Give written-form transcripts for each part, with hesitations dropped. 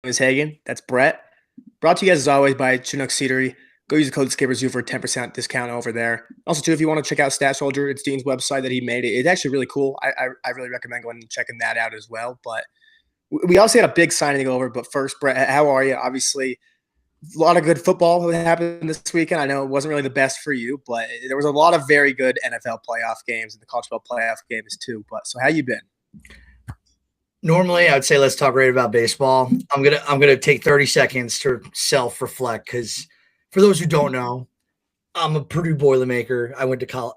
is Hagen. That's Brett. Brought to you guys as always by Chinook Seedery. Go use the code SkipperZoo for a 10% discount over there. Also, too, if you want to check out Stat Soldier, it's Dean's website that he made. It's actually really cool. I really recommend going and checking that out as well. But we also had a big signing to go over. But first, Brett, how are you? Obviously, a lot of good football that happened this weekend. I know it wasn't really the best for you, but there was a lot of very good NFL playoff games and the college football playoff games too. But so how you been? Normally, I would say let's talk right about baseball. I'm gonna take 30 seconds to self-reflect because for those who don't know, I'm a Purdue Boilermaker. I went to college,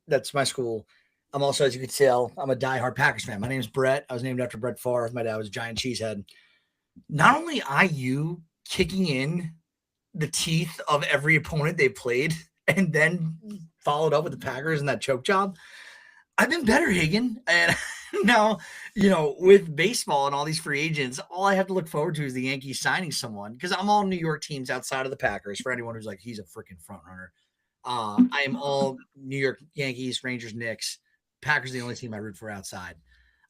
that's my school. I'm also, as you could tell, I'm a diehard Packers fan. My name is Brett. I was named after Brett Favre. My dad was a giant cheesehead. Not only IU kicking in the teeth of every opponent they played and then followed up with the Packers in that choke job. I've been better, Hagen. And now, with baseball and all these free agents, all I have to look forward to is the Yankees signing someone because I'm all New York teams outside of the Packers. For anyone who's like, he's a freaking front runner. I am all New York Yankees, Rangers, Knicks. Packers are the only team I root for outside.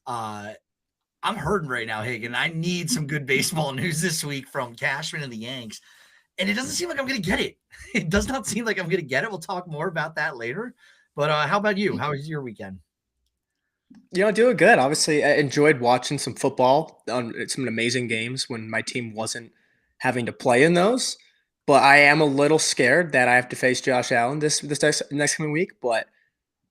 I'm hurting right now, Hagen. I need some good baseball news this week from Cashman and the Yanks. And it doesn't seem like I'm going to get it. It does not seem like I'm going to get it. We'll talk more about that later. But how about you? How was your weekend? Doing good. Obviously, I enjoyed watching some football on some amazing games when my team wasn't having to play in those. But I am a little scared that I have to face Josh Allen this next coming week. But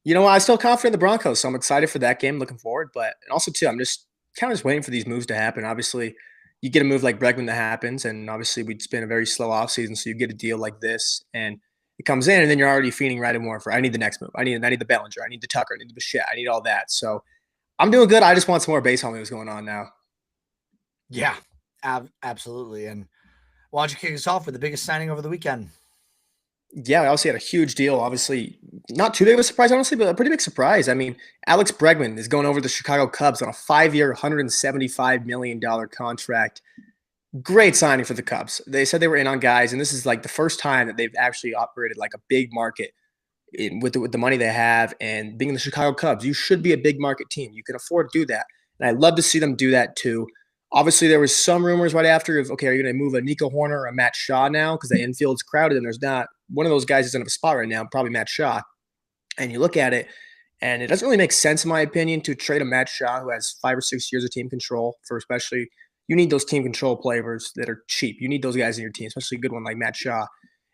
you know what? I'm still confident in the Broncos, so I'm excited for that game. Looking forward. But also too, I'm just kind of just waiting for these moves to happen. Obviously, you get a move like Bregman that happens, and obviously it's been a very slow offseason, so you get a deal like this, and it comes in, and then you're already feeding right and more for. I need the next move. I need the Bellinger. I need the Tucker. I need the Bichette. I need all that. So I'm doing good. I just want some more baseball news going on now. Yeah, absolutely. And why don't you kick us off with the biggest signing over the weekend? Yeah, I also had a huge deal. Obviously, not too big of a surprise, honestly, but a pretty big surprise. I mean, Alex Bregman is going over to the Chicago Cubs on a 5-year, $175 million contract. Great signing for the Cubs. They said they were in on guys, and this is like the first time that they've actually operated like a big market with the money they have. And being the Chicago Cubs, you should be a big market team. You can afford to do that, and I'd love to see them do that too. Obviously, there was some rumors right after of, okay, are you going to move a Nico Horner or a Matt Shaw now because the infield's crowded and there's not one of those guys doesn't have a spot right now, probably Matt Shaw. And you look at it, and it doesn't really make sense, in my opinion, to trade a Matt Shaw who has 5 or 6 years of team control for especially you need those team control players that are cheap. You need those guys in your team, especially a good one like Matt Shaw.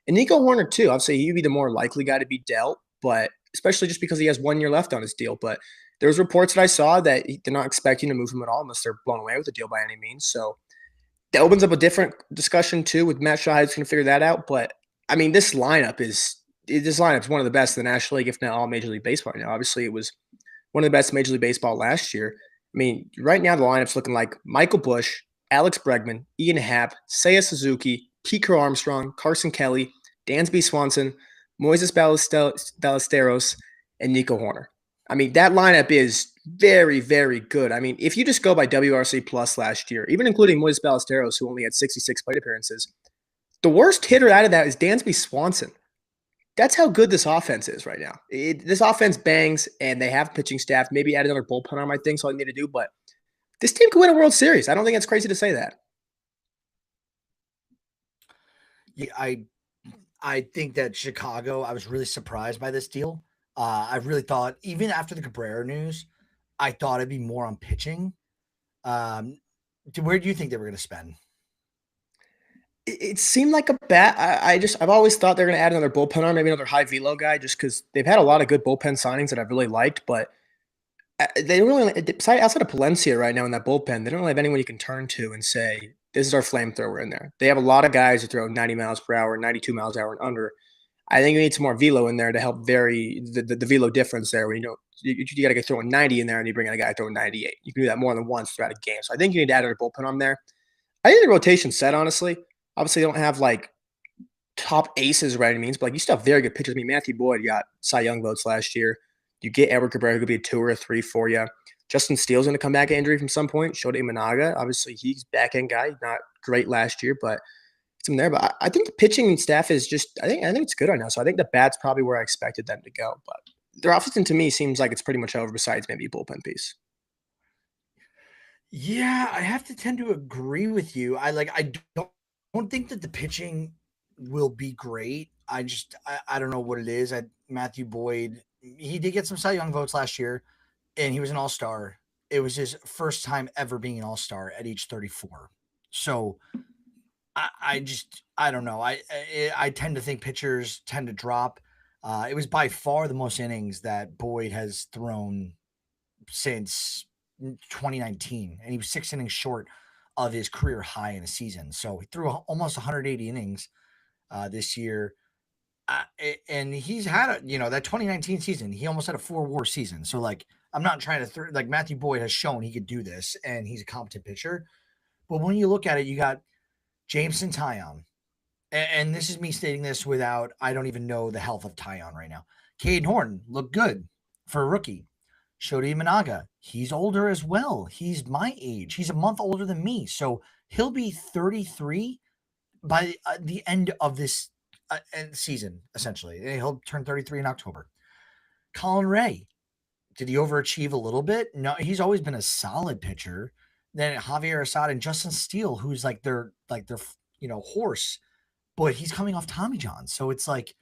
And Nico Horner, too. I'd say he'd be the more likely guy to be dealt, but especially just because he has 1 year left on his deal. But there's reports that I saw that they're not expecting to move him at all unless they're blown away with the deal by any means. So that opens up a different discussion, too, with Matt Shaw. He's going to figure that out. But, I mean, this lineup's one of the best in the National League, if not all Major League Baseball right now. Obviously, it was one of the best in Major League Baseball last year. I mean, right now the lineup's looking like Michael Busch, Alex Bregman, Ian Happ, Seiya Suzuki, Pete Crow Armstrong, Carson Kelly, Dansby Swanson, Moises Ballesteros, and Nico Horner. I mean, that lineup is very, very good. I mean, if you just go by WRC Plus last year, even including Moises Ballesteros, who only had 66 plate appearances, the worst hitter out of that is Dansby Swanson. That's how good this offense is right now. This offense bangs, and they have pitching staff. Maybe add another bullpen arm, I think, is all they need to do. But this team could win a World Series. I don't think it's crazy to say that. Yeah, I think that Chicago, I was really surprised by this deal. I really thought, even after the Cabrera news, I thought it'd be more on pitching. Where do you think they were going to spend? It seemed like a bet. I've always thought they're going to add another bullpen arm, maybe another high velo guy, just because they've had a lot of good bullpen signings that I've really liked. But they don't really, outside of Palencia right now in that bullpen, they don't really have anyone you can turn to and say, this is our flamethrower in there. They have a lot of guys who throw 90 miles per hour, 92 miles per hour and under. I think you need some more velo in there to help vary the velo difference there. Where you got to get throwing 90 in there and you bring in a guy throwing 98. You can do that more than once throughout a game. So I think you need to add another bullpen arm there. I think the rotation's set, honestly. Obviously, they don't have like top aces by any means, but like you still have very good pitchers. I mean, Matthew Boyd got Cy Young votes last year. You get Edward Cabrera, who could be a 2 or a 3 for you. Justin Steele's going to come back injury from some point. Shota Imanaga, obviously, he's back end guy. Not great last year, but it's him there. But I think the pitching staff is just. I think it's good right now. So I think the bat's probably where I expected them to go. But their offseason to me seems like it's pretty much over. Besides maybe a bullpen piece. Yeah, I have to tend to agree with you. I don't think that the pitching will be great. I don't know what it is. Matthew Boyd, he did get some Cy Young votes last year, and he was an All Star. It was his first time ever being an All Star at age 34. So I don't know. I tend to think pitchers tend to drop. It was by far the most innings that Boyd has thrown since 2019, and he was 6 innings short of his career high in a season. So he threw almost 180 innings this year. And he's had that 2019 season. He almost had a 4 WAR season. So like, I'm not trying to like Matthew Boyd has shown he could do this, and he's a competent pitcher. But when you look at it, you got Jameson Tyon, and this is me stating this without I don't even know the health of Tyon right now. Cade Horn looked good for a rookie. Shodi Managa, he's older as well. He's my age. He's a month older than me. So he'll be 33 by the end of this season, essentially. He'll turn 33 in October. Colin Ray, did he overachieve a little bit? No, he's always been a solid pitcher. Then Javier Assad and Justin Steele, who's like their horse, but he's coming off Tommy John. So it's like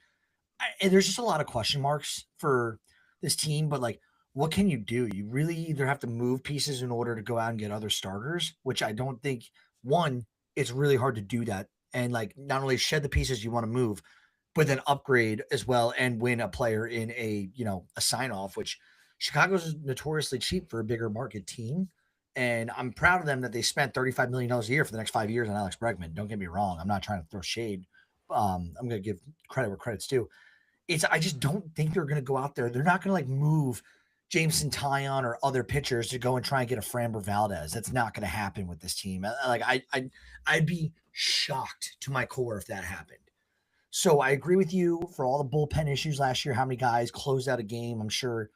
there's just a lot of question marks for this team, but like, what can you do? You really either have to move pieces in order to go out and get other starters, which I don't think one, it's really hard to do that. And like, not only shed the pieces you want to move, but then upgrade as well and win a player in a sign off, which Chicago's notoriously cheap for a bigger market team. And I'm proud of them that they spent $35 million a year for the next 5 years on Alex Bregman. Don't get me wrong. I'm not trying to throw shade. I'm going to give credit where credit's due. I just don't think they're going to go out there. They're not going to like move Jameson Tyon or other pitchers to go and try and get a Framber Valdez. That's not going to happen with this team. I'd be shocked to my core if that happened. So I agree with you for all the bullpen issues last year. How many guys closed out a game? I'm sure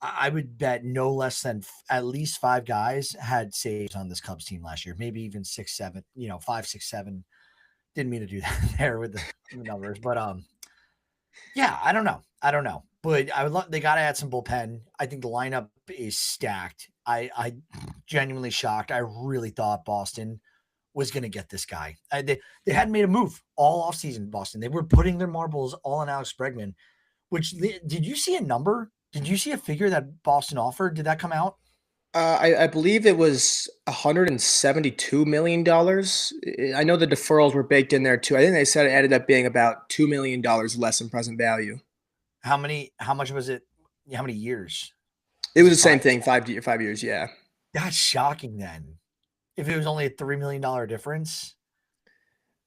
I would bet no less than at least 5 guys had saves on this Cubs team last year. Maybe even 6, 7. 5, 6, 7. Didn't mean to do that there with the numbers, but yeah, I don't know. I don't know. But I would love they gotta add some bullpen. I think the lineup is stacked. I genuinely shocked. I really thought Boston was gonna get this guy. They hadn't made a move all offseason, Boston. They were putting their marbles all on Alex Bregman, which did you see a number? Did you see a figure that Boston offered? Did that come out? I believe it was $172 million. I know the deferrals were baked in there too. I think they said it ended up being about $2 million less in present value. How much was it? How many years? It Was was it the same five? thing, 5 years. Yeah. That's shocking then. If it was only a $3 million difference.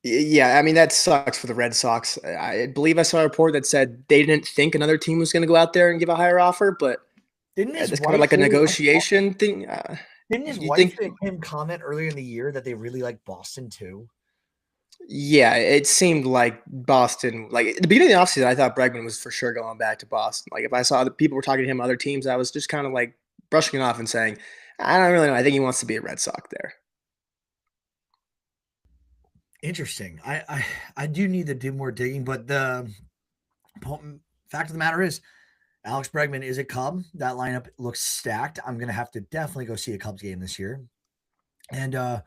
Yeah, I mean that sucks for the Red Sox. I believe I saw a report that said they didn't think another team was going to go out there and give a higher offer, but Didn't his that's kind of wife like a really like negotiation thing. Didn't his You wife think? and him comment earlier in the year that they really like Boston too? Yeah, it seemed like Boston. Like at the beginning of the offseason, I thought Bregman was for sure going back to Boston. Like if I saw that people were talking to him other teams, I was just kind of like brushing it off and saying, I don't really know. I think he wants to be a Red Sox there. Interesting. I do need to do more digging, but the fact of the matter is, Alex Bregman is a Cub. That lineup looks stacked. I'm gonna have to definitely go see a Cubs game this year. And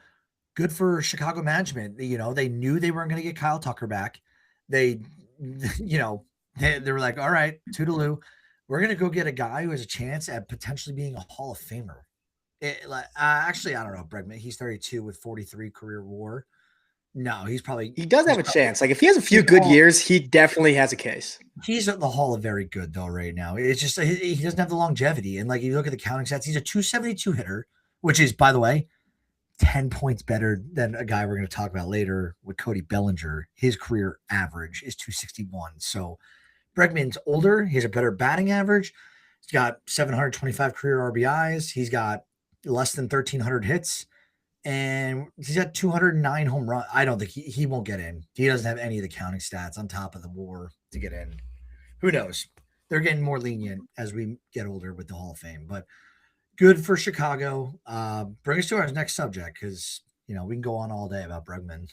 good for Chicago management. They knew they weren't gonna get Kyle Tucker back. They, you know, they were like, all right, toodaloo. We're gonna go get a guy who has a chance at potentially being a Hall of Famer. Actually, I don't know, Bregman. He's 32 with 43 career WAR. No, He does have he's a probably chance. Like if he has a few he's good all years, he definitely has a case. he's at the Hall of very good though right now. It's just he doesn't have the longevity. And like you look at the counting stats, he's a 272 hitter, which is by the way 10 points better than a guy we're going to talk about later with Cody Bellinger. His career average is 261. So Bregman's older. He has a better batting average. He's got 725 career RBIs. He's got less than 1,300 hits. And he's got 209 home runs. I don't think he won't get in. He doesn't have any of the counting stats on top of the WAR to get in. Who knows? They're getting more lenient as we get older with the Hall of Fame. But good for Chicago. Bring us to our next subject because we can go on all day about Bregman.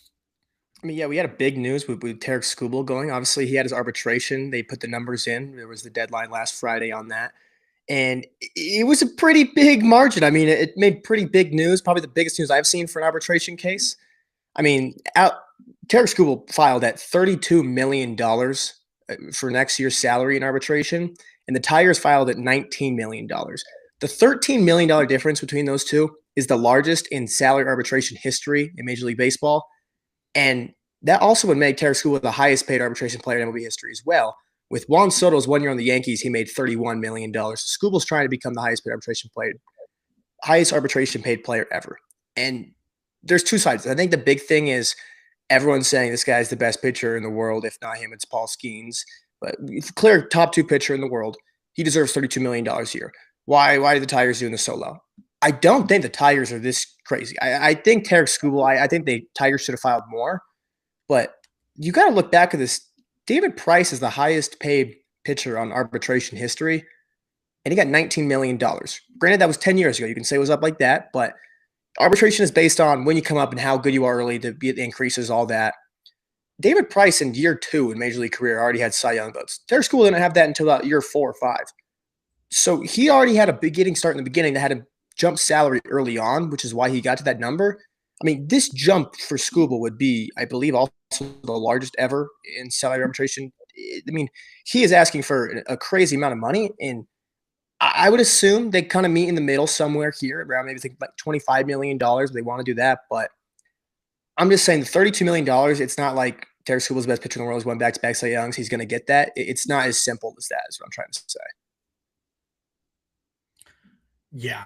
I mean, yeah, we had a big news with Tarek Skubal going. Obviously, he had his arbitration. They put the numbers in. There was the deadline last Friday on that. And it was a pretty big margin. I mean, it made pretty big news, probably the biggest news I've seen for an arbitration case. I mean, Tarek Skubal filed at $32 million for next year's salary in arbitration, and the Tigers filed at $19 million. The $13 million difference between those two is the largest in salary arbitration history in Major League Baseball, and that also would make Tarek Skubal the highest paid arbitration player in MLB history as well. With Juan Soto's 1 year on the Yankees, he made $31 million. Skubal's trying to become the highest arbitration paid player ever. And there's two sides. I think the big thing is everyone's saying this guy's the best pitcher in the world. If not him, it's Paul Skeens. But clear top two pitcher in the world. He deserves $32 million a year. Why are the Tigers doing this so low? I don't think the Tigers are this crazy. I think Tarek Skubal, I think the Tigers should have filed more. But you got to look back at this. David Price is the highest paid pitcher on arbitration history, and he got $19 million. Granted, that was 10 years ago. You can say it was up like that, but arbitration is based on when you come up and how good you are early to get the increases, all that. David Price in year 2 in Major League career already had Cy Young votes. Tarek Skubal didn't have that until about year 4 or 5. So he already had a beginning start in the beginning that had him jump salary early on, which is why he got to that number. I mean, this jump for Skubal would be, I believe, also the largest ever in salary arbitration. I mean, he is asking for a crazy amount of money, and I would assume they kind of meet in the middle somewhere here, around maybe think like $25 million. They want to do that, but I'm just saying the $32 million. It's not like Tarek Skubal's the best pitcher in the world. He's won back-to-back Cy Youngs. He's going to get that. It's not as simple as that. Is what I'm trying to say. Yeah.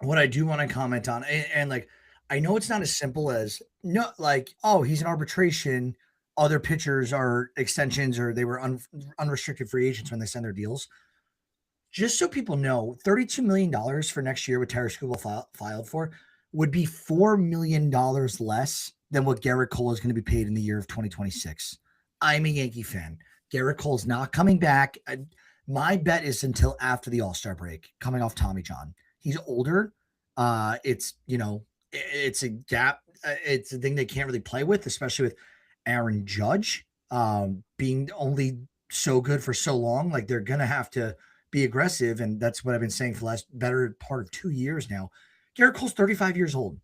What I do want to comment on, and like, I know it's not as simple as no, like, oh, he's an arbitration. Other pitchers are extensions, or they were unrestricted free agents when they send their deals. Just so people know, $32 million for next year, what Terry Skubal filed for, would be $4 million less than what Garrett Cole is going to be paid in the year of 2026. I'm a Yankee fan. Garrett Cole's not coming back. My bet is until after the All-Star break, coming off Tommy John. He's older. It's, it's a gap. It's a thing they can't really play with, especially with Aaron Judge being only so good for so long. Like, they're going to have to be aggressive. And that's what I've been saying for the last better part of 2 years now. Garrett Cole's 35 years old.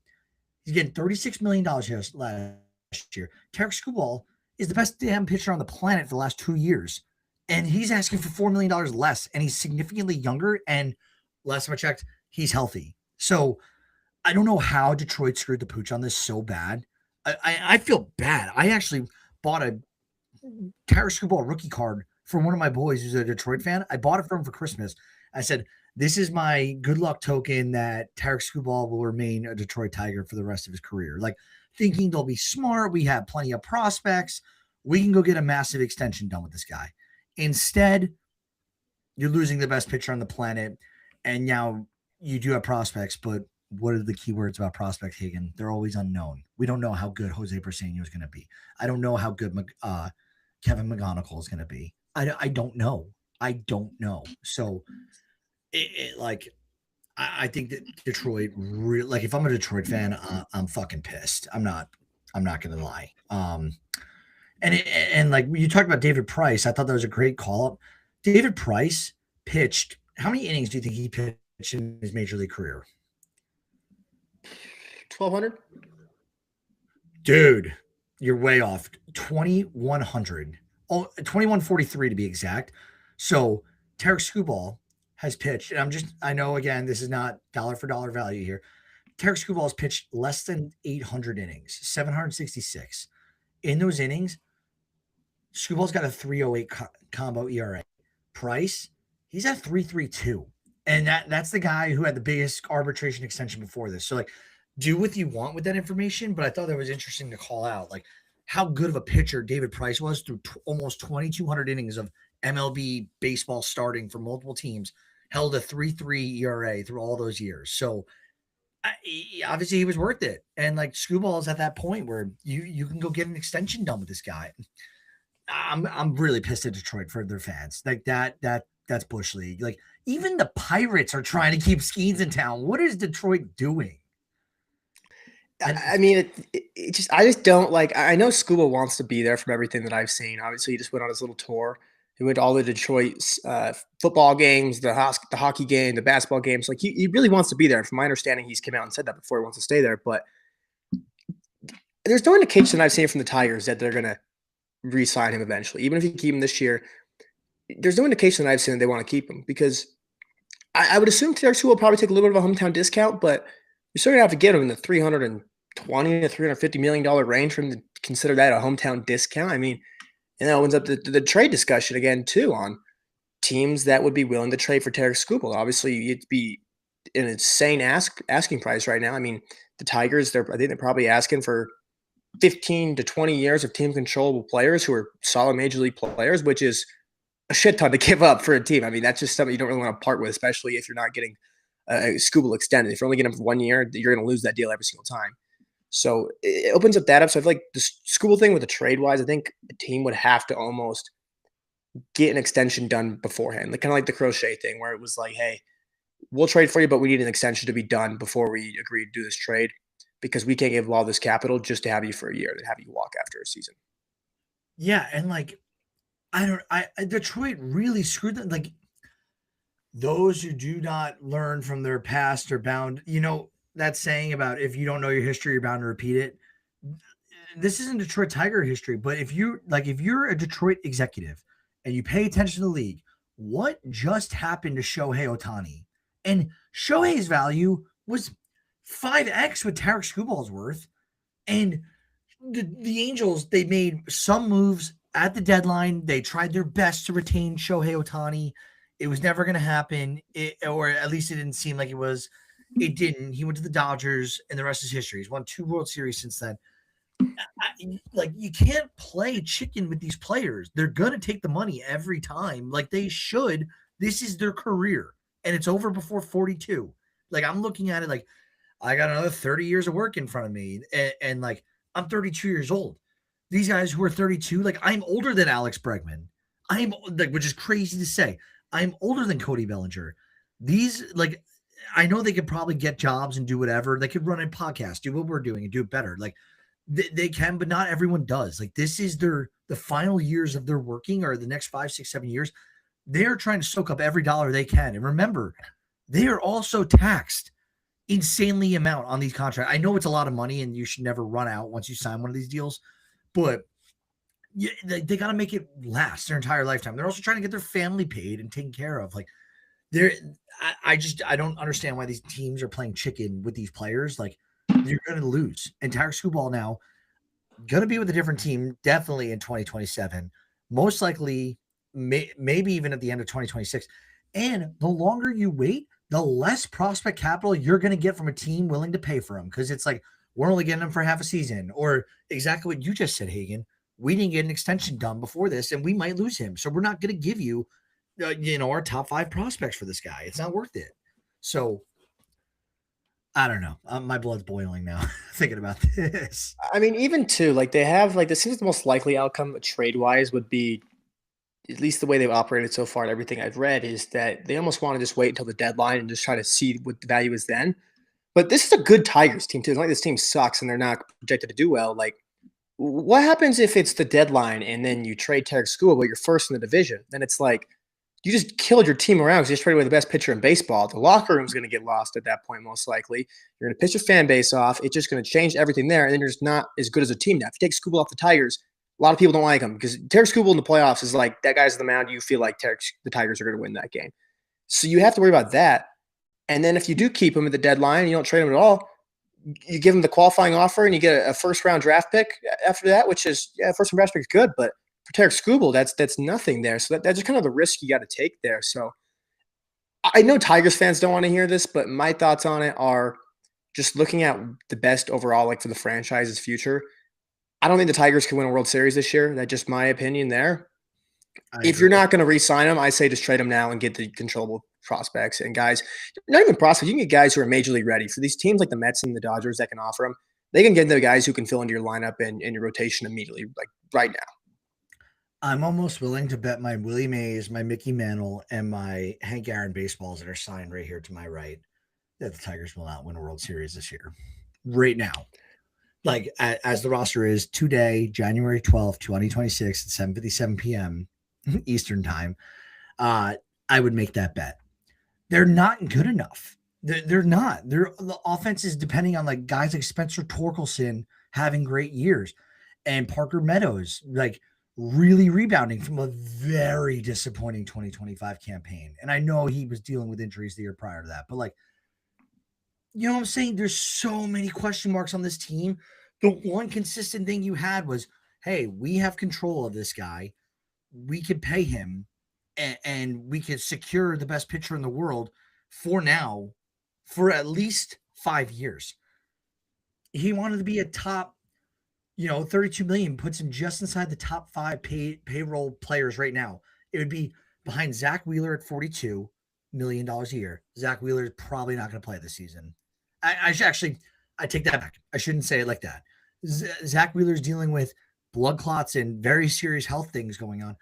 He's getting $36 million last year. Tarek Skubal is the best damn pitcher on the planet for the last 2 years. And he's asking for $4 million less. And he's significantly younger. And last time I checked, he's healthy. So I don't know how Detroit screwed the pooch on this so bad. I feel bad. I actually bought a Tarek Skubal rookie card from one of my boys who's a Detroit fan. I bought it for him for Christmas. I said, this is my good luck token that Tarek Skubal will remain a Detroit Tiger for the rest of his career. Like, thinking they'll be smart. We have plenty of prospects. We can go get a massive extension done with this guy. Instead, you're losing the best pitcher on the planet. And now you do have prospects, but what are the keywords about prospect, Hagen? They're always unknown. We don't know how good Jose Briseño is going to be. I don't know how good Kevin McGonigal is going to be. I don't know. I don't know. So, I think that Detroit really, like, if I'm a Detroit fan, I'm fucking pissed. I'm not going to lie. And like you talked about David Price, I thought that was a great call up. David Price pitched. How many innings do you think he pitched in his major league career? 1,200. Dude, you're way off. 2,100. Oh, 2,143 to be exact. So Tarek Skubal has pitched, and I know, again, this is not dollar for dollar value here. Tarek Skubal has pitched less than 800 innings, 766. In those innings, Skubal's got a 308 combo ERA. Price, he's at 332. And that's the guy who had the biggest arbitration extension before this. So, like, do what you want with that information, but I thought that was interesting to call out, like, how good of a pitcher David Price was through almost 2,200 innings of MLB baseball starting for multiple teams, held a 3.3 ERA through all those years. So obviously he was worth it. And like, Skubal is at that point where you can go get an extension done with this guy. I'm really pissed at Detroit for their fans. Like that's Bush League. Like, even the Pirates are trying to keep Skeens in town. What is Detroit doing? I mean, I just don't like. I know Skubal wants to be there from everything that I've seen. Obviously, he just went on his little tour. He went to all the Detroit football games, the hockey game, the basketball games. Like he really wants to be there. From my understanding, he's came out and said that before. He wants to stay there, but there's no indication I've seen from the Tigers that they're going to re-sign him eventually. Even if you keep him this year, there's no indication that I've seen that they want to keep him because I would assume Taylor Sewell will probably take a little bit of a hometown discount, but you're still going to have to get him in the 320 to $350 million range for him to consider that a hometown discount. I mean, and that opens up the trade discussion again too on teams that would be willing to trade for Tarek Skubal. Obviously, it'd be an insane asking price right now. I mean, the Tigers, I think they're probably asking for 15 to 20 years of team controllable players who are solid major league players, which is a shit ton to give up for a team. I mean, that's just something you don't really want to part with, especially if you're not getting a Skubal extended. If you're only getting him for 1 year, you're going to lose that deal every single time. So it opens up that up. So I feel like the Skubal thing with the trade wise, I think a team would have to almost get an extension done beforehand, like kind of like the Crochet thing, where it was like, hey, we'll trade for you, but we need an extension to be done before we agree to do this trade because we can't give all this capital just to have you for a year, then have you walk after a season. Yeah, and like I Detroit really screwed them. Like those who do not learn from their past are bound. You know that saying about if you don't know your history, you're bound to repeat it. This isn't Detroit Tiger history, but if you're a Detroit executive and you pay attention to the league, what just happened to Shohei Ohtani? And Shohei's value was 5x what Tarek Skubal's worth. And the Angels, they made some moves at the deadline. They tried their best to retain Shohei Ohtani. It was never going to happen, or at least it didn't seem like it was. It didn't. He went to the Dodgers, and the rest is history. He's won 2 World Series since then. Like you can't play chicken with these players. They're gonna take the money every time. Like they should. This is their career, and it's over before 42. Like I'm looking at it like I got another 30 years of work in front of me, and like I'm 32 years old. These guys who are 32, like I'm older than Alex Bregman. I'm like, which is crazy to say. I'm older than Cody Bellinger. These like I know they could probably get jobs and do whatever. They could run a podcast, do what we're doing, and do it better. Like they can, but not everyone does. Like this is the final years of their working, or the next 5, 6, 7 years. They're trying to soak up every dollar they can. And remember, they are also taxed insanely amount on these contracts. I know it's a lot of money and you should never run out once you sign one of these deals, but they got to make it last their entire lifetime. They're also trying to get their family paid and taken care of. Like they're, I don't understand why these teams are playing chicken with these players. Like you're going to lose. And Tarek Skubal now going to be with a different team, definitely in 2027, most likely, maybe even at the end of 2026. And the longer you wait, the less prospect capital you're going to get from a team willing to pay for him. Because it's like, we're only getting him for half a season, or exactly what you just said, Hagen. We didn't get an extension done before this, and we might lose him. So we're not going to give you, our top 5 prospects for this guy. It's not worth it. So I don't know. My blood's boiling now thinking about this. I mean, even too, like they have like this seems the most likely outcome trade wise would be at least the way they've operated so far and everything I've read is that they almost want to just wait until the deadline and just try to see what the value is then. But this is a good Tigers team too. It's not like this team sucks and they're not projected to do well. Like, what happens if it's the deadline and then you trade Tarek Skubal, but you're first in the division? Then it's like you just killed your team around because you just traded away the best pitcher in baseball. The locker room's going to get lost at that point, most likely. You're going to piss your fan base off. It's just going to change everything there, and then you're just not as good as a team now. If you take Skubal off the Tigers, a lot of people don't like him because Tarek Skubal in the playoffs is like that guy's the mound. You feel like the Tigers are going to win that game. So you have to worry about that. And then if you do keep him at the deadline and you don't trade him at all, you give him the qualifying offer and you get a first-round draft pick after that, which is, first-round draft pick is good, but for Tarek Skubal, that's nothing there. So that's just kind of the risk you got to take there. So I know Tigers fans don't want to hear this, but my thoughts on it are just looking at the best overall, like for the franchise's future. I don't think the Tigers can win a World Series this year. That's just my opinion there. If you're not going to re-sign them, I say just trade them now and get the controllable prospects and guys. Not even prospects. You can get guys who are major league ready for these teams like the Mets and the Dodgers that can offer them. They can get the guys who can fill into your lineup and your rotation immediately, like right now. I'm almost willing to bet my Willie Mays, my Mickey Mantle, and my Hank Aaron baseballs that are signed right here to my right that the Tigers will not win a World Series this year. Right now. Like as the roster is today, January 12th, 2026 at 7:57 p.m. Eastern time, I would make that bet. They're not good enough. They're not. The offense is depending on like guys like Spencer Torkelson having great years and Parker Meadows like really rebounding from a very disappointing 2025 campaign. And I know he was dealing with injuries the year prior to that, but like, you know what I'm saying? There's so many question marks on this team. The one consistent thing you had was, hey, we have control of this guy. We could pay him and we could secure the best pitcher in the world for now for at least 5 years. He wanted to be a top, 32 million puts him just inside the top five payroll players right now. It would be behind Zach Wheeler at $42 million a year. Zach Wheeler is probably not going to play this season. I should actually, I take that back. I shouldn't say it like that. Zach Wheeler's dealing with blood clots and very serious health things going on.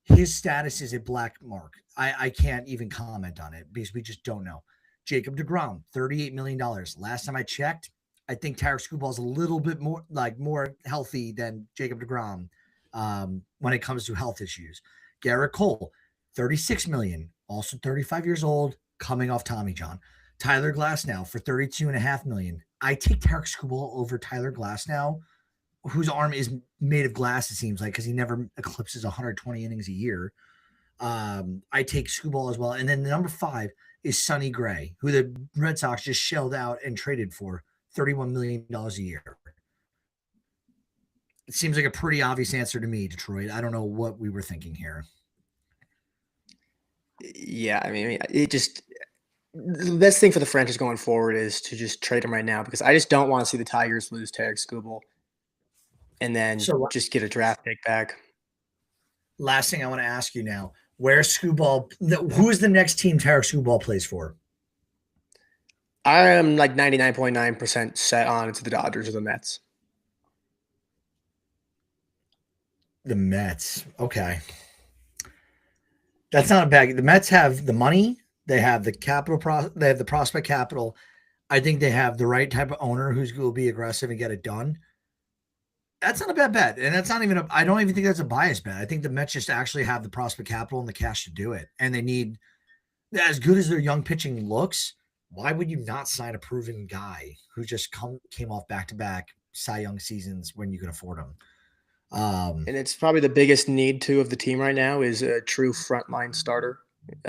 His status is a black mark. I can't even comment on it because we just don't know. Jacob DeGrom, $38 million. Last time I checked, I think Tarek Skubal is a little bit more healthy than Jacob DeGrom when it comes to health issues. Garrett Cole, 36 million, also 35 years old, coming off Tommy John. Tyler Glass now for 32.5 million. I take Tarek Skubal over Tyler Glass now, whose arm is made of glass, it seems like, because he never eclipses 120 innings a year. I take Skubal as well. And then the number 5 is Sonny Gray, who the Red Sox just shelled out and traded for $31 million a year. It seems like a pretty obvious answer to me, Detroit. I don't know what we were thinking here. Yeah, I mean, it just the best thing for the franchise going forward is to just trade him right now because I just don't want to see the Tigers lose Tarek Skubal and then So just get a draft pick back. last thing I want to ask you now, where's Skubal? Who is the next team Tarek Skubal plays for? I am like 99.9% set on it's the Dodgers or the Mets. The Mets. Okay. That's not a bad. The Mets have the money. They have the capital. They have the prospect capital. I think they have the right type of owner who's going to be aggressive and get it done. That's not a bad bet, and that's not even. I don't even think that's a bias bet. I think the Mets just actually have the prospect capital and the cash to do it, and they need as good as their young pitching looks. Why would you not sign a proven guy who just came off back-to-back Cy Young seasons when you can afford him? And it's probably the biggest need too of the team right now is a true frontline starter.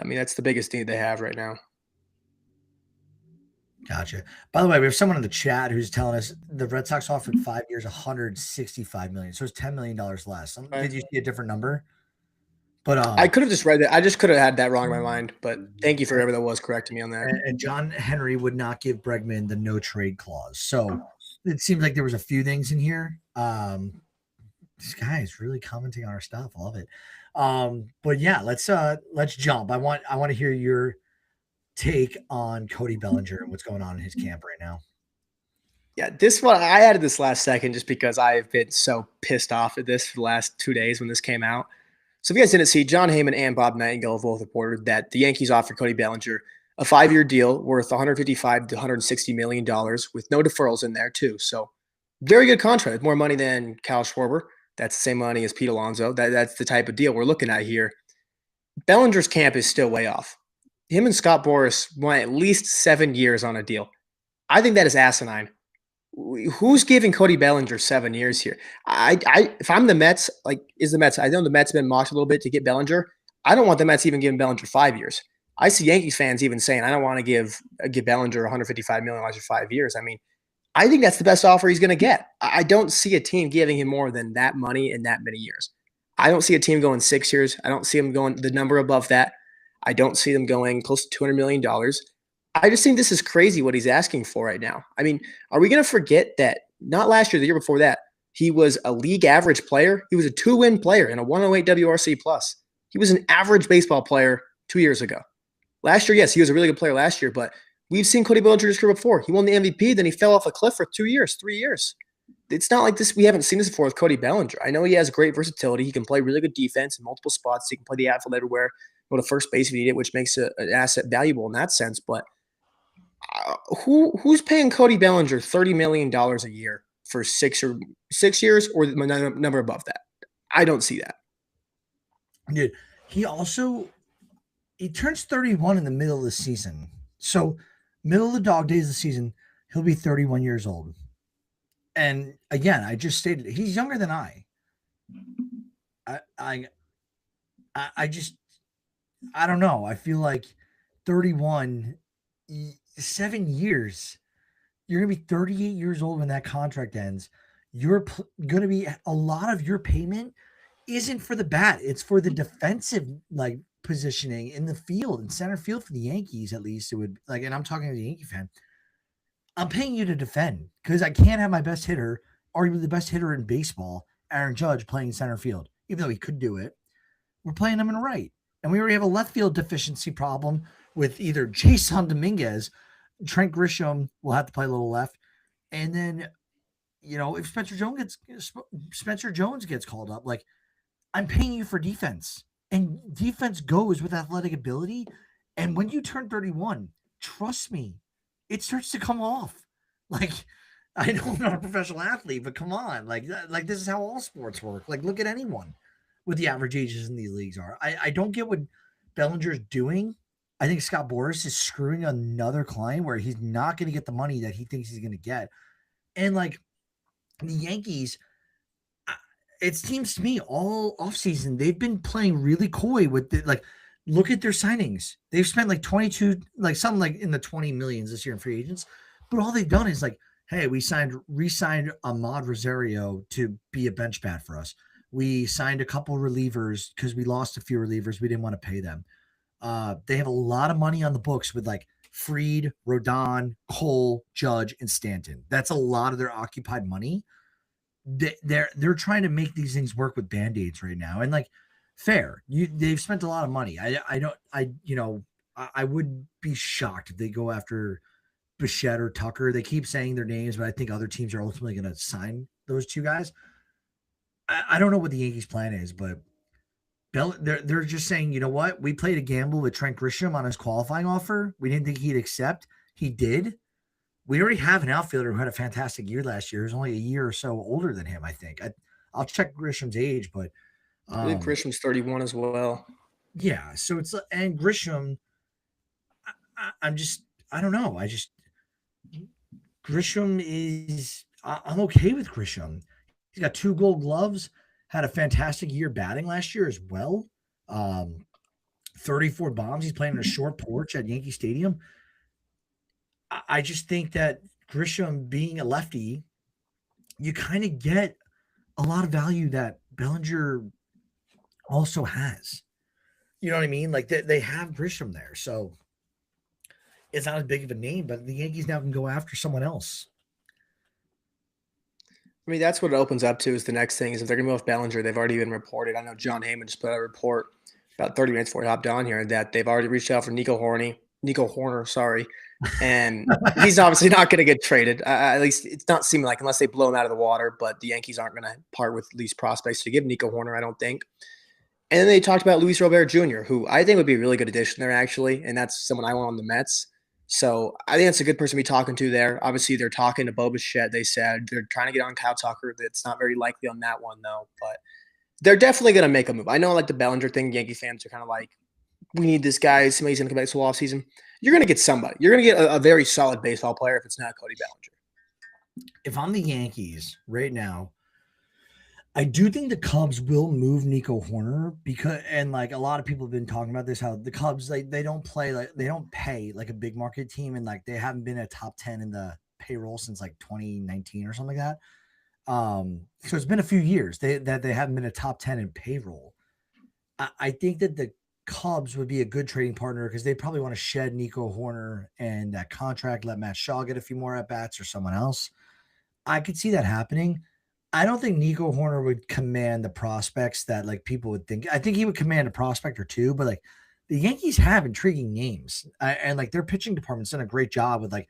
I mean, that's the biggest need they have right now. Gotcha. By the way, we have someone in the chat who's telling us the Red Sox offered 5 years, 165 million. So it's $10 million less. Right. Did you see a different number? But I could have just read that. I just could have had that wrong in my mind. But thank you for whoever that was correcting me on that. and John Henry would not give Bregman the no trade clause. So it seems like there was a few things in here. This guy is really commenting on our stuff. I love it. But yeah, let's jump. I want to hear your take on Cody Bellinger and what's going on in his camp right now. Yeah, this one I added this last second just because I've been so pissed off at this for the last 2 days when this came out. So if you guys didn't see, John Heyman and Bob Nightingale both reported that the Yankees offered Cody Bellinger a 5-year deal worth 155 to 160 million dollars with no deferrals in there too. So very good contract, more money than Kyle Schwarber. That's the same money as Pete Alonso. That's the type of deal we're looking at here. Bellinger's camp is still way off. Him and Scott Boras want at least 7 years on a deal. I think that is asinine. Who's giving Cody Bellinger 7 years here? If I'm the Mets, I know the Mets have been mocked a little bit to get Bellinger. I don't want the Mets even giving Bellinger 5 years. I see Yankees fans even saying, I don't want to give Bellinger $155 million for 5 years. I mean, I think that's the best offer he's going to get. I don't see a team giving him more than that money in that many years. I don't see a team going 6 years. I don't see him going the number above that. I don't see them going close to $200 million. I just think this is crazy what he's asking for right now. I mean, are we going to forget that not last year, the year before that, he was a league average player? He was a 2-win player and a 108 WRC plus. He was an average baseball player 2 years ago. Last year, yes, he was a really good player last year, but we've seen Cody Bellinger's career before. He won the MVP, then he fell off a cliff for 2 years, 3 years. It's not like this. We haven't seen this before with Cody Bellinger. I know he has great versatility. He can play really good defense in multiple spots. He can play the outfield everywhere, go to first base if you need it, which makes an asset valuable in that sense. But who's paying Cody Bellinger $30 million a year for 6 years or the number above that? I don't see that. Dude, he also he turns 31 in the middle of the season. So middle of the dog days of the season, he'll be 31 years old. And again, I just stated he's younger than I. I I I just I don't know. I feel like 31, 7 years. You're gonna be 38 years old when that contract ends. You're gonna be a lot of your payment isn't for the bat. It's for the defensive like positioning in the field in center field for the Yankees. At least it would like, and I'm talking to the Yankee fan. I'm paying you to defend because I can't have my best hitter, arguably the best hitter in baseball, Aaron Judge, playing center field, even though he could do it. We're playing him in right. And we already have a left field deficiency problem with either Jason Dominguez, Trent Grisham will have to play a little left. And then, if Spencer Jones gets called up, like I'm paying you for defense. And defense goes with athletic ability. And when you turn 31, trust me, it starts to come off. Like, I know I'm not a professional athlete, but come on. Like this is how all sports work. Like, look at anyone what the average ages in these leagues are. I don't get what Bellinger's doing. I think Scott Boras is screwing another client where he's not going to get the money that he thinks he's going to get. And like the Yankees, it seems to me all offseason they've been playing really coy with look at their signings. They've spent like 22, like something like in the 20 millions this year in free agents. But all they've done is like, hey, we re-signed Ahmad Rosario to be a bench bat for us. We signed a couple relievers because we lost a few relievers. We didn't want to pay them. They have a lot of money on the books with like Fried, Rodon, Cole, Judge, and Stanton. That's a lot of their occupied money. They're trying to make these things work with band-aids right now. And like fair, they've spent a lot of money. I would be shocked if they go after Bichette or Tucker. They keep saying their names, but I think other teams are ultimately going to sign those two guys. I don't know what the Yankees' plan is, but they're just saying, you know what? We played a gamble with Trent Grisham on his qualifying offer. We didn't think he'd accept. He did. We already have an outfielder who had a fantastic year last year. He's only a year or so older than him, I think. I'll check Grisham's age, but I think Grisham's 31 as well. yeah. So it's and Grisham, I'm just I don't know. Grisham is I'm okay with Grisham. He's got 2 Gold Gloves. Had a fantastic year batting last year as well. 34 bombs. He's playing in a short porch at Yankee Stadium. I just think that Grisham being a lefty, you kind of get a lot of value that Bellinger also has. You know what I mean? Like they have Grisham there. So it's not as big of a name, but the Yankees now can go after someone else. I mean, that's what it opens up to is the next thing is if they're going to go with Bellinger, they've already been reported. I know John Heyman just put out a report about 30 minutes before he hopped on here that they've already reached out for Nico Horner, sorry. And he's obviously not going to get traded. At least it's not seeming like unless they blow him out of the water, but the Yankees aren't going to part with least prospects to give Nico Horner, I don't think. And then they talked about Luis Robert Jr., who I think would be a really good addition there, actually. And that's someone I want on the Mets. So I think that's a good person to be talking to there. Obviously, they're talking to Bo Bichette. They said they're trying to get on Kyle Tucker. That's not very likely on that one, though. But they're definitely going to make a move. I know, like the Bellinger thing, Yankee fans are kind of like, we need this guy. Somebody's going to come back to the offseason. You're going to get somebody. You're going to get a very solid baseball player if it's not Cody Bellinger. If I'm the Yankees right now, I do think the Cubs will move Nico Horner because, and like a lot of people have been talking about this, how the Cubs they don't pay like a big market team, and like they haven't been a top 10 in the payroll since like 2019 or something like that. So it's been a few years they haven't been a top 10 in payroll. I think that the Cubs would be a good trading partner because they probably want to shed Nico Horner and that contract, let Matt Shaw get a few more at bats or someone else. I could see that happening. I don't think Nico Horner would command the prospects that like people would think. I think he would command a prospect or two, but like the Yankees have intriguing names, and like their pitching department's done a great job with like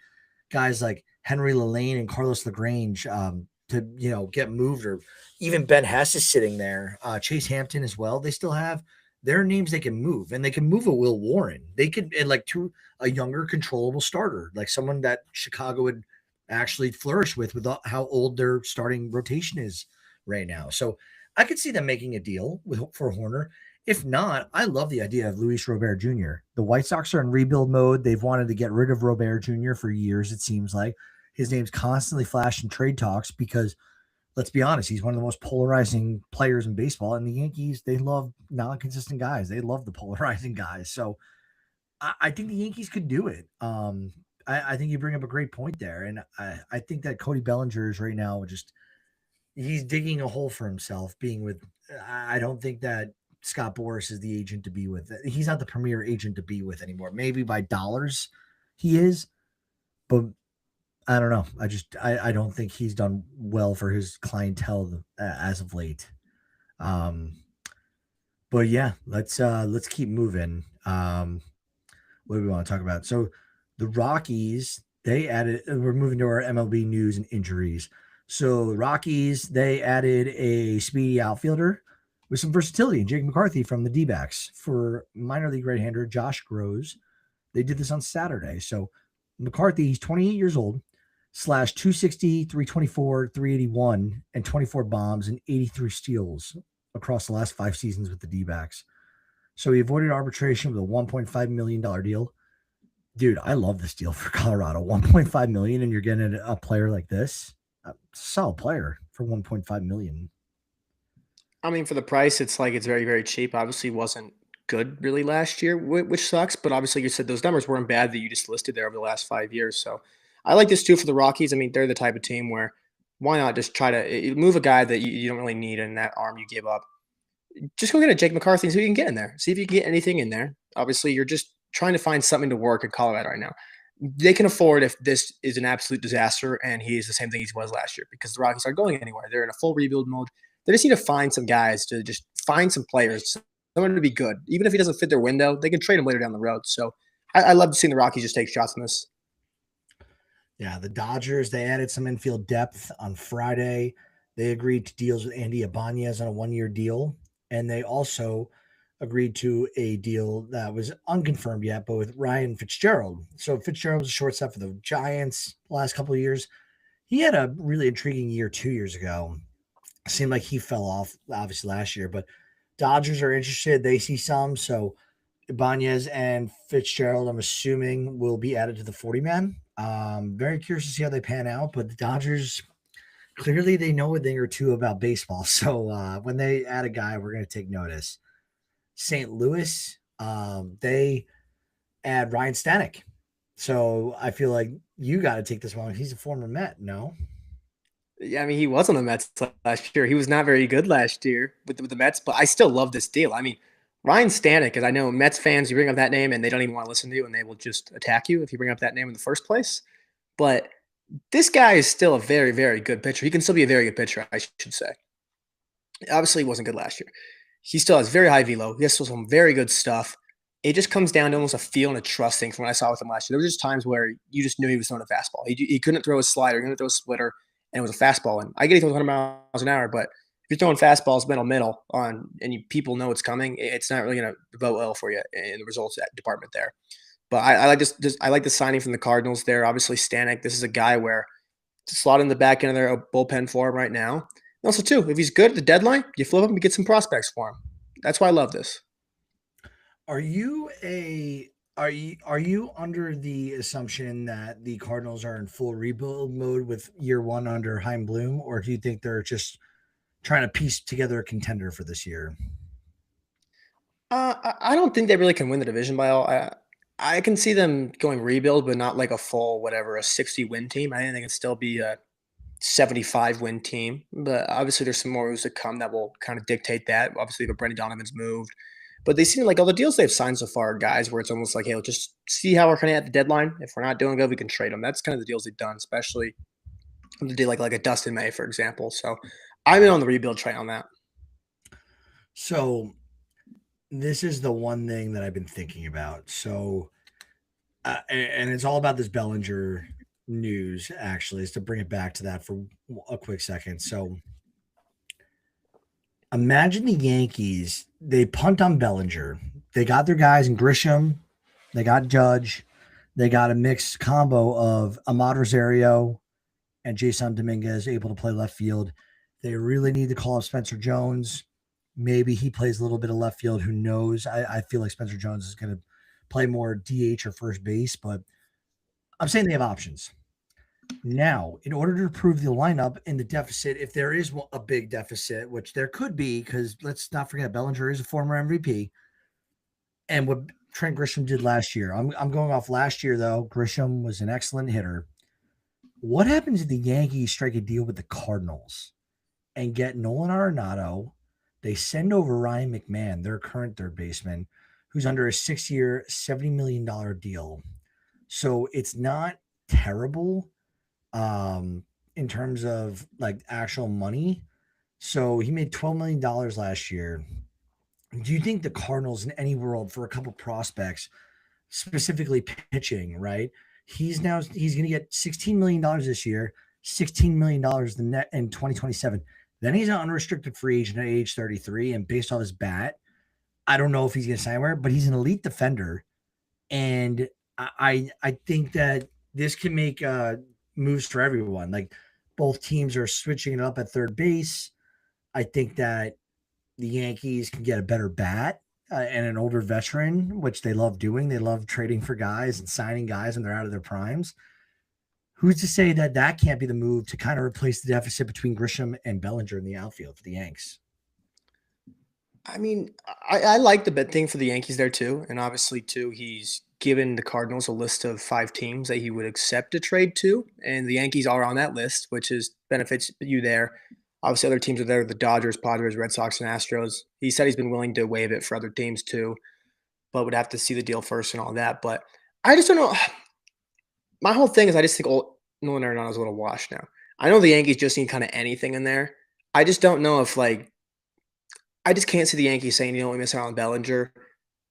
guys like Henry Lane and Carlos Lagrange to get moved, or even Ben Hess is sitting there. Chase Hampton as well. They still have their names they can move, and they can move a Will Warren. They could and like to a younger, controllable starter, like someone that Chicago would actually flourish with how old their starting rotation is right now. So I could see them making a deal for Horner. If not, I love the idea of Luis Robert Jr. The White Sox are in rebuild mode. They've wanted to get rid of Robert Jr. for years, it seems like. His name's constantly flashed in trade talks because, let's be honest, he's one of the most polarizing players in baseball. And the Yankees, they love non consistent guys, they love the polarizing guys. So I think the Yankees could do it. I think you bring up a great point there. And I think that Cody Bellinger is right now just he's digging a hole for himself being with I don't think that Scott Boras is the agent to be with. He's not the premier agent to be with anymore. Maybe by dollars he is, but I don't know. I don't think he's done well for his clientele as of late. Um but yeah, let's keep moving. What do we want to talk about? So the Rockies, they added we're moving to our MLB news and injuries. So the Rockies, they added a speedy outfielder with some versatility, Jake McCarthy from the D-backs for minor league right-hander Josh Groves. They did this on Saturday. So McCarthy, he's 28 years old, slash 260, 324, 381, and 24 bombs and 83 steals across the last 5 seasons with the D-backs. So he avoided arbitration with a $1.5 million deal. Dude, I love this deal for Colorado. 1.5 million, and you're getting a player like this. A solid player for 1.5 million. I mean, for the price, it's like it's very, very cheap. Obviously, wasn't good really last year, which sucks. But obviously, you said those numbers weren't bad that you just listed there over the last 5 years. So I like this too for the Rockies. I mean, they're the type of team where why not just try to move a guy that you don't really need in that arm you give up. Just go get a Jake McCarthy and see what you can get in there. See if you can get anything in there. Obviously, you're just trying to find something to work in Colorado right now. They can afford if this is an absolute disaster and he is the same thing he was last year because the Rockies aren't going anywhere. They're in a full rebuild mode. They just need to find some guys to just find some players, someone to be good. Even if he doesn't fit their window, they can trade him later down the road. So I love seeing the Rockies just take shots on this. Yeah, the Dodgers, they added some infield depth on Friday. They agreed to deals with Andy Ibanez on a 1 year deal. And they also agreed to a deal that was unconfirmed yet, but with Ryan Fitzgerald. So Fitzgerald was a shortstop for the Giants the last couple of years. He had a really intriguing year 2 years ago. Seemed like he fell off obviously last year, but Dodgers are interested. They see some. So Ibanez and Fitzgerald, I'm assuming, will be added to the 40 man. Very curious to see how they pan out, but the Dodgers clearly they know a thing or two about baseball. So when they add a guy, we're going to take notice. St. Louis, they add Ryan Stanek. So I feel like you got to take this one. He's a former Met, no? Yeah, I mean, he was on the Mets last year. He was not very good last year with the Mets, but I still love this deal. I mean, Ryan Stanek, because I know Mets fans, you bring up that name and they don't even want to listen to you and they will just attack you if you bring up that name in the first place. But this guy is still a very, very good pitcher. He can still be a very good pitcher, I should say. Obviously, he wasn't good last year. He still has very high velo. He has some very good stuff. It just comes down to almost a feel and a trust thing from what I saw with him last year. There were just times where you just knew he was throwing a fastball. He couldn't throw a slider, he couldn't throw a splitter, and it was a fastball. And I get he throws 100 miles an hour, but if you're throwing fastballs middle on and people know it's coming, it's not really going to vote well for you in the results department there. But I like this. I like the signing from the Cardinals there. Obviously, Stanek. This is a guy where to slot in the back end of their bullpen for him right now. And also, too, if he's good at the deadline, you flip him and get some prospects for him. That's why I love this. Are you a are you under the assumption that the Cardinals are in full rebuild mode with year one under Heim Bloom, or do you think they're just trying to piece together a contender for this year? I don't think they really can win the division by all. I can see them going rebuild, but not like a full whatever a 60 win team. I think they can still be a 75 win team. But obviously, there's some more moves to come that will kind of dictate that. Obviously, the Brendan Donovan's moved, but they seem like all the deals they've signed so far are guys where it's almost like, hey, let's just see how we're kind of at the deadline. If we're not doing good, we can trade them. That's kind of the deals they've done, especially the deal like a Dustin May, for example. So I'm in on the rebuild train on that. So this is the one thing that I've been thinking about. So, and it's all about this Bellinger news. Actually, is to bring it back to that for a quick second. So, imagine the Yankees. They punt on Bellinger. They got their guys in Grisham. They got Judge. They got a mixed combo of Ahmad Rosario and Jason Dominguez able to play left field. They really need to call up Spencer Jones. Maybe he plays a little bit of left field. Who knows? I feel like Spencer Jones is going to play more DH or first base, but I'm saying they have options. Now, in order to improve the lineup and the deficit, if there is a big deficit, which there could be, because let's not forget Bellinger is a former MVP, and what Trent Grisham did last year. I'm going off last year though. Grisham was an excellent hitter. What happens if the Yankees strike a deal with the Cardinals and get Nolan Arenado? They send over Ryan McMahon, their current third baseman, who's under a 6-year, $70 million deal. So it's not terrible in terms of like actual money. So he made $12 million last year. Do you think the Cardinals in any world for a couple prospects, specifically pitching, right? He's going to get $16 million this year, $16 million the net in 2027. Then he's an unrestricted free agent at age 33. And based off his bat, I don't know if he's going to sign anywhere, but he's an elite defender. And I think that this can make moves for everyone. Like both teams are switching it up at third base. I think that the Yankees can get a better bat and an older veteran, which they love doing. They love trading for guys and signing guys when they're out of their primes. Who's to say that that can't be the move to kind of replace the deficit between Grisham and Bellinger in the outfield for the Yanks? I mean, I like the bid thing for the Yankees there too, and obviously too, he's given the Cardinals a list of 5 teams that he would accept a trade to, and the Yankees are on that list, which is benefits you there. Obviously, other teams are there: the Dodgers, Padres, Red Sox, and Astros. He said he's been willing to waive it for other teams too, but would have to see the deal first and all that. But I just don't know. My whole thing is I just think Nolan Arenado's a little washed now. I know the Yankees just need kind of anything in there. I just don't know if I just can't see the Yankees saying, you know, we miss out on Bellinger.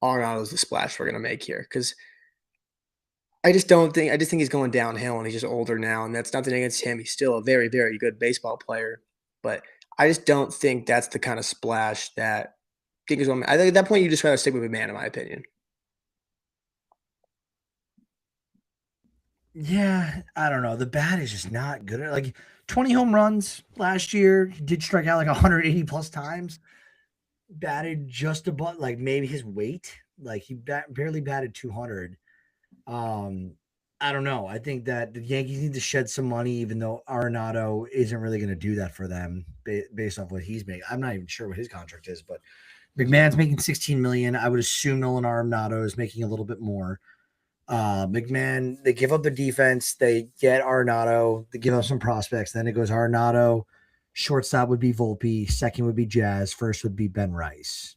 Arenado's the splash we're gonna make here because I just think he's going downhill and he's just older now, and that's nothing against him. He's still a very, very good baseball player, but I just don't think that's the kind of splash that I think is going. I think at that point you just rather stick with McMahon, in my opinion. Yeah, I don't know. The bat is just not good. Like 20 home runs last year. He did strike out like 180 plus times. Batted just above like maybe his weight. Like he barely batted 200. Um, I don't know. I think that the Yankees need to shed some money, even though Arenado isn't really going to do that for them based off what he's making. I'm not even sure what his contract is, but McMahon's making 16 million. I would assume Nolan Arenado is making a little bit more. McMahon, they give up the defense, they get Arenado, they give up some prospects. Then it goes Arenado, shortstop would be Volpe, second would be Jazz, first would be Ben Rice.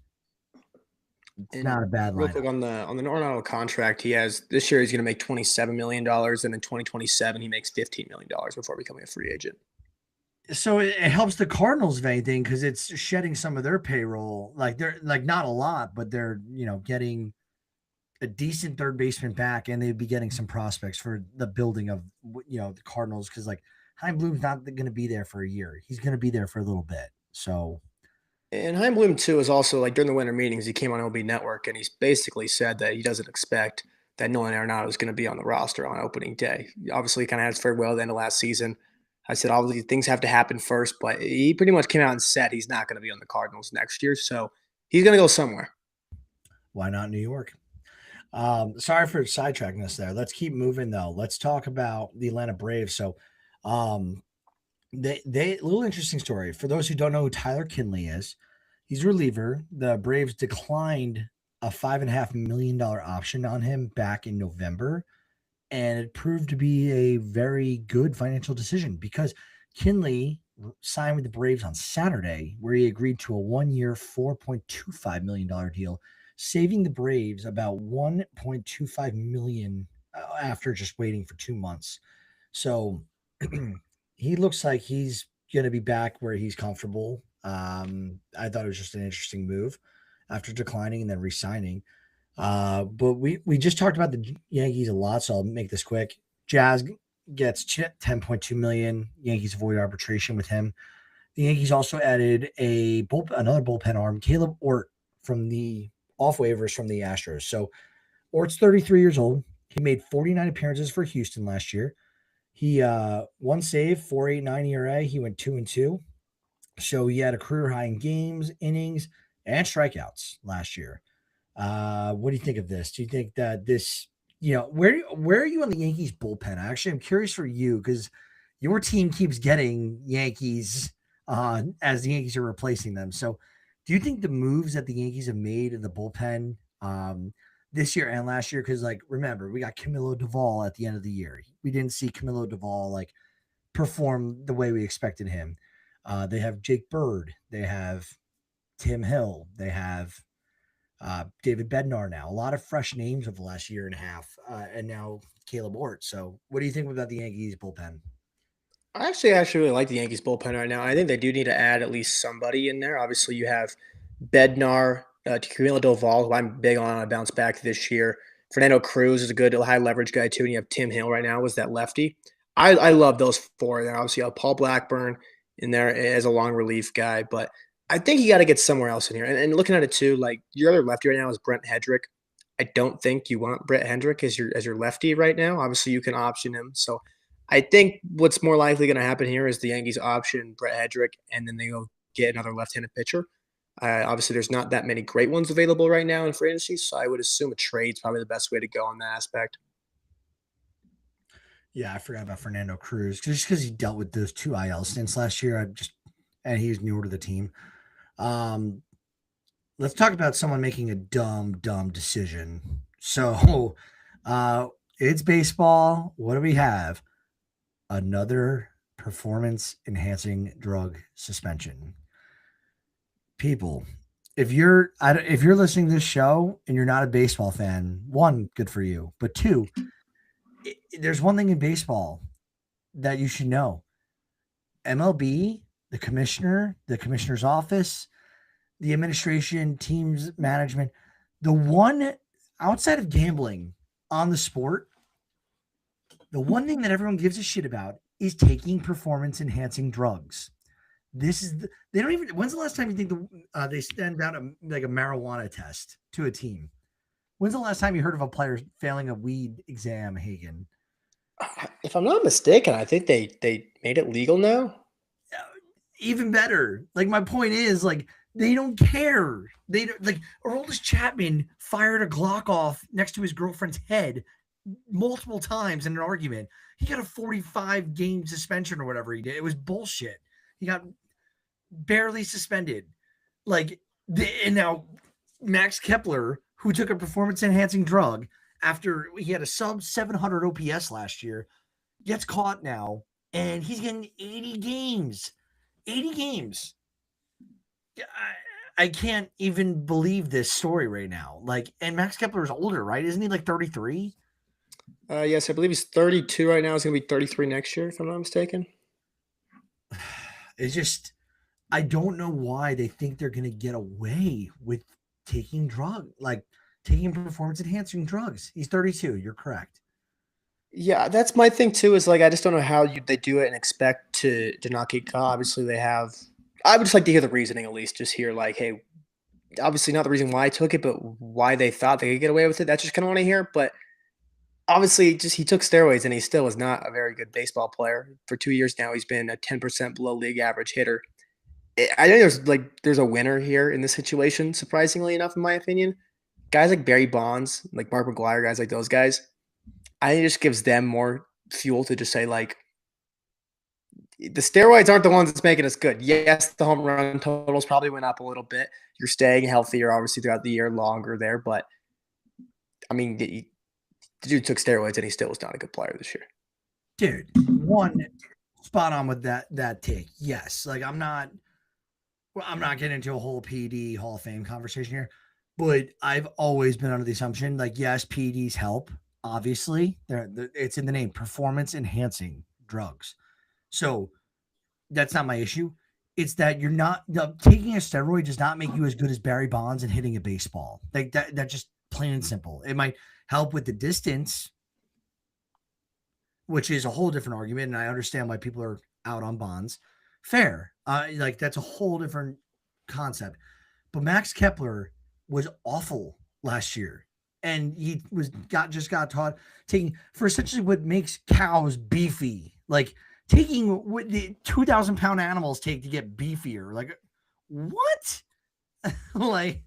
It's And not a bad real lineup. quick on the Arenado contract, he has this year he's going to make $27 million, and in 2027 he makes $15 million before becoming a free agent. So it helps the Cardinals if anything because it's shedding some of their payroll. Like they're like not a lot, but they're getting a decent third baseman back, and they'd be getting some prospects for the building of the Cardinals because like Heim Bloom's not going to be there for a year. He's going to be there for a little bit. So And Heim Bloom too is also like during the winter meetings he came on OB Network and he's basically said that he doesn't expect that Nolan Arenado is going to be on the roster on opening day. Obviously, he kind of had his farewell at the end of last season. I said obviously things have to happen first, but he pretty much came out and said he's not going to be on the Cardinals next year, so he's going to go somewhere. why not New York? Sorry for sidetracking us there. Let's keep moving though. Let's talk about the Atlanta Braves. So, they little interesting story for those who don't know who Tyler Kinley is. He's a reliever. The Braves declined a $5.5 million option on him back in November, and it proved to be a very good financial decision because Kinley signed with the Braves on Saturday, where he agreed to a 1-year, $4.25 million deal, saving the Braves about $1.25 million after just waiting for 2 months. So he looks like he's going to be back where he's comfortable. I thought it was just an interesting move after declining and then re-signing. But we just talked about the Yankees a lot, so I'll make this quick. Jazz gets $10.2 million. Yankees avoid arbitration with him. The Yankees also added another bullpen arm, Caleb Ort, from the off waivers from the Astros. So Ort's 33 years old. He made 49 appearances for Houston last year. He one save, 4.89 ERA. He went 2-2. So he had a career high in games, innings, and strikeouts last year. What do you think of this? Do you think that this, where are you on the Yankees bullpen? Actually, I'm curious for you because your team keeps getting Yankees as the Yankees are replacing them. So, do you think the moves that the Yankees have made in the bullpen this year and last year? Because, like, remember, we got Camilo Duvall at the end of the year. We didn't see Camilo Duvall like perform the way we expected him. They have Jake Bird. They have Tim Hill. They have David Bednar now. A lot of fresh names of the last year and a half, and now Caleb Ort. So, what do you think about the Yankees bullpen? I actually really like the Yankees bullpen right now. I think they do need to add at least somebody in there. Obviously, you have Bednar, Camilo Doval, who I'm big on a bounce back this year. Fernando Cruz is a good high leverage guy too, and you have Tim Hill right now was that lefty. I love those four. And obviously, you have Paul Blackburn in there as a long relief guy, but I think you got to get somewhere else in here. And looking at it too, like your other lefty right now is Brent Hedrick. I don't think you want Brett Hendrick as your lefty right now. Obviously, you can option him. So I think what's more likely going to happen here is the Yankees option Brett Hedrick, and then they go get another left-handed pitcher. Obviously, there's not that many great ones available right now in free agency, so I would assume a trade's probably the best way to go on that aspect. Yeah, I forgot about Fernando Cruz just because he dealt with those two IL stints last year. And he's newer to the team. Um, let's talk about someone making a dumb decision. So, it's baseball. What do we have? Another performance enhancing drug suspension. People, if you're listening to this show and you're not a baseball fan, one, good for you. But two, there's one thing in baseball that you should know. MLB, the commissioner, the commissioner's office, the administration, teams, management, the one outside of gambling on the sport, the one thing that everyone gives a shit about is taking performance enhancing drugs. They don't even. When's the last time you think they send out a marijuana test to a team? When's the last time you heard of a player failing a weed exam, Hagen? If I'm not mistaken, I think they made it legal now. Even better. Like my point is, like they don't care. They don't, like Aroldis Chapman fired a Glock off next to his girlfriend's head multiple times in an argument. He got a 45 game suspension or whatever he did. It was bullshit. He got barely suspended. And now Max Kepler, who took a performance enhancing drug after he had a sub 700 OPS last year, gets caught now and he's getting 80 games. 80 games. I can't even believe this story right now. And Max Kepler is older, right? Isn't he like 33? Yes, I believe he's 32 right now. He's going to be 33 next year, if I'm not mistaken. It's just, I don't know why they think they're going to get away with taking taking performance enhancing drugs. He's 32. You're correct. Yeah, that's my thing too. Is like I just don't know how they do it and expect to not get caught. Obviously, they have. I would just like to hear the reasoning at least. Just hear like, hey, obviously not the reason why I took it, but why they thought they could get away with it. That's just kind of want to hear. But obviously, just he took steroids and he still is not a very good baseball player. For 2 years now, he's been a 10% below league average hitter. I think there's a winner here in this situation. Surprisingly enough, in my opinion, guys like Barry Bonds, like Mark McGwire, guys like those guys. I think it just gives them more fuel to just say, like, the steroids aren't the ones that's making us good. Yes, the home run totals probably went up a little bit. You're staying healthier, obviously, throughout the year, longer there. But, I mean, the dude took steroids, and he still was not a good player this year. Dude, one, spot on with that take. Yes. I'm not getting into a whole PD Hall of Fame conversation here, but I've always been under the assumption, yes, PEDs help. Obviously, it's in the name, performance enhancing drugs. So that's not my issue. It's that you're not taking a steroid does not make you as good as Barry Bonds and hitting a baseball. Like that just plain and simple. It might help with the distance, which is a whole different argument. And I understand why people are out on Bonds. Fair. That's a whole different concept. But Max Kepler was awful last year. And he just got taught taking for essentially what makes cows beefy. taking what the 2,000-pound animals take to get beefier. Like, what? Like,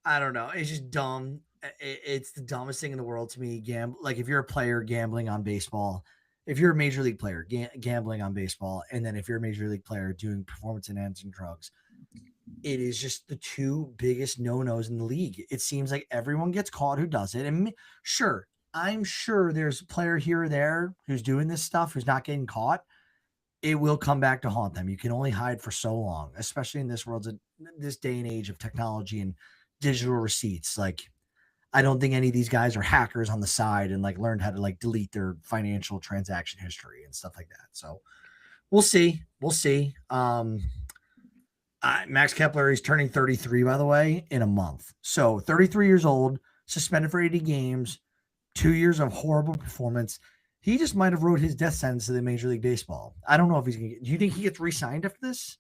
I don't know. It's just dumb. It's the dumbest thing in the world to me. Like, if you're a player gambling on baseball, if you're a major league player gambling on baseball, and then if you're a major league player doing performance enhancing drugs, it is just the two biggest no-nos in the league. It seems like everyone gets caught who does it. And sure, I'm sure there's a player here or there who's doing this stuff who's not getting caught. It will come back to haunt them. You can only hide for so long, especially in this day and age of technology and digital receipts. Like, I don't think any of these guys are hackers on the side and like learned how to like delete their financial transaction history and stuff like that. So we'll see. We'll see. Max Kepler is turning 33, by the way, in a month. So 33 years old, suspended for 80 games, 2 years of horrible performance. He just might have wrote his death sentence to the Major League Baseball. I don't know if he's going to get. Do you think he gets re-signed after this?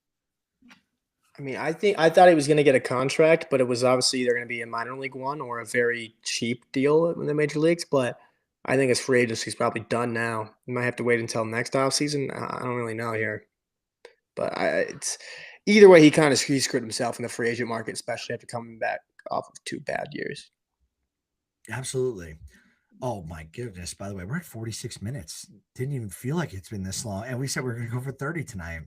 I mean, I thought he was going to get a contract, but it was obviously either going to be a minor league one or a very cheap deal in the major leagues. But I think his free agency is probably done now. You might have to wait until next offseason. I don't really know here, but it's either way. He screwed himself in the free agent market, especially after coming back off of 2 bad years. Absolutely. Oh my goodness. By the way, we're at 46 minutes. Didn't even feel like it's been this long. And we said we are going to go for 30 tonight.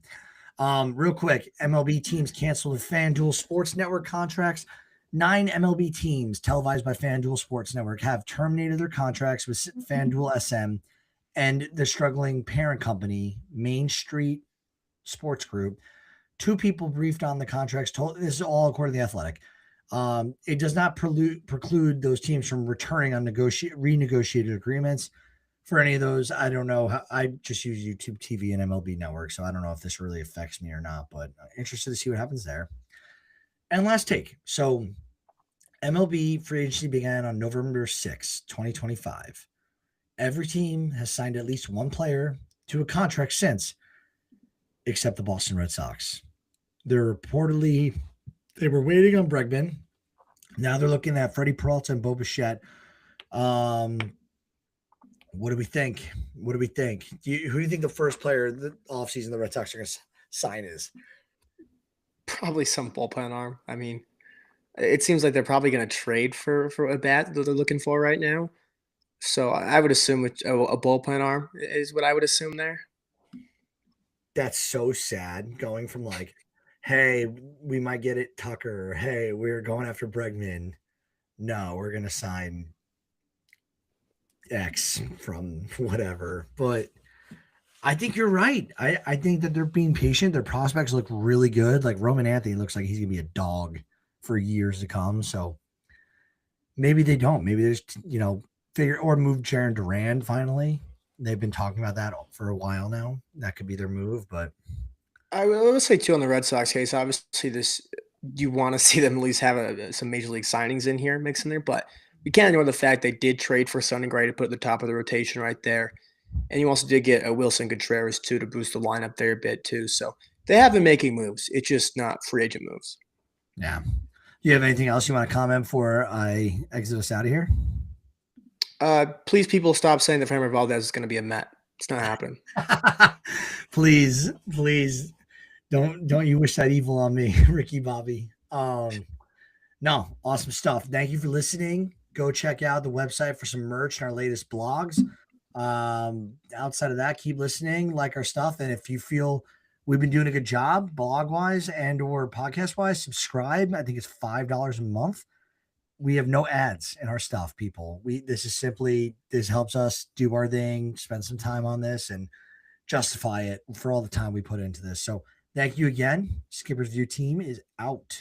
Real quick, MLB teams canceled the FanDuel Sports Network contracts. 9 MLB teams televised by FanDuel Sports Network have terminated their contracts with FanDuel SM and the struggling parent company, Main Street Sports Group. 2 people briefed on the contracts told this is all according to The Athletic. It does not preclude those teams from returning on renegotiated agreements. For any of those, I don't know. I just use YouTube TV and MLB Network, so I don't know if this really affects me or not, but interested to see what happens there. And last take. So MLB free agency began on November 6, 2025. Every team has signed at least one player to a contract since, except the Boston Red Sox. They were waiting on Bregman. Now they're looking at Freddie Peralta and Bo Bichette. What do we think? Who do you think the first player the offseason the Red Sox are going to sign is? Probably some bullpen arm. I mean, it seems like they're probably going to trade for a bat that they're looking for right now. So I would assume a bullpen arm is what I would assume there. That's so sad going from like, hey, we might get it Tucker. Hey, we're going after Bregman. No, we're going to sign X from whatever. But I think you're right. I think that they're being patient. Their prospects look really good. Like Roman Anthony looks like he's going to be a dog for years to come. So maybe they don't. Maybe they just, figure or move Jaron Durand finally. They've been talking about that for a while now. That could be their move, but I will say too on the Red Sox case. Obviously, you want to see them at least have some major league signings in here, mixed in there. But we can't ignore the fact they did trade for Sonny Gray to put at the top of the rotation right there, and you also did get a Wilson Contreras too to boost the lineup there a bit too. So they have been making moves. It's just not free agent moves. Yeah. You have anything else you want to comment before I exit us out of here? Please, people, stop saying that Framber Valdez is going to be a Met. It's not happening. Please don't you wish that evil on me, Ricky Bobby. No, awesome stuff. Thank you for listening. Go check out the website for some merch and our latest blogs. Outside of that, keep listening, like our stuff, and if you feel we've been doing a good job blog wise and or podcast wise, subscribe. I think it's $5 a month. We have no ads in our stuff, people. This helps us do our thing, spend some time on this and justify it for all the time we put into this. So thank you again. Skipper's View team is out.